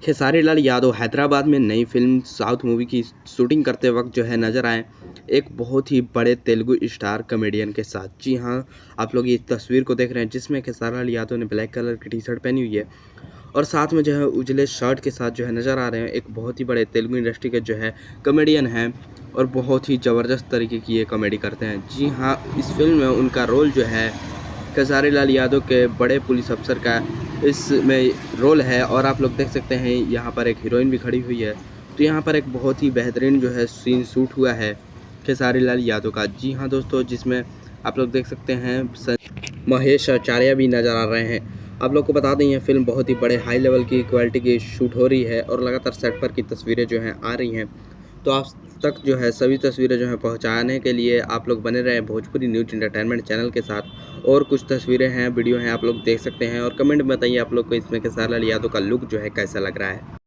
खेसारी लाल यादव हैदराबाद में नई film south movie की शूटिंग करते वक्त जो है नज़र आए एक बहुत ही बड़े तेलुगु स्टार कॉमेडियन के साथ। जी हाँ, आप लोग ये तस्वीर को देख रहे हैं जिसमें खेसारी लाल यादव ने ब्लैक कलर की टी शर्ट पहनी हुई है और साथ में जो है उजले शर्ट के साथ जो है नज़र आ रहे हैं। एक बहुत ही बड़े तेलुगु इंडस्ट्री के जो है कॉमेडियन हैं और बहुत ही ज़बरदस्त तरीके की ये कॉमेडी करते हैं। जी हाँ, इस फिल्म में उनका रोल जो है खेसारी लाल यादव के बड़े पुलिस अफसर का इसमें रोल है और आप लोग देख सकते हैं यहाँ पर एक हीरोइन भी खड़ी हुई है। तो यहाँ पर एक बहुत ही बेहतरीन जो है सीन शूट हुआ है खेसारी लाल यादव का। जी हाँ दोस्तों, जिसमें आप लोग देख सकते हैं महेश आचार्य भी नज़र आ रहे हैं। आप लोग को बता दें, यह फिल्म बहुत ही बड़े हाई लेवल की क्वालिटी की शूट हो रही है और लगातार सेट पर की तस्वीरें जो हैं आ रही हैं। तो आप तक जो है सभी तस्वीरें जो हैं पहुंचाने के लिए आप लोग बने रहें भोजपुरी न्यूज़ एंटरटेनमेंट चैनल के साथ। और कुछ तस्वीरें हैं, वीडियो हैं, आप लोग देख सकते हैं और कमेंट में बताइए आप लोग को इसमें खेसारी लाल यादव का लुक जो है कैसा लग रहा है।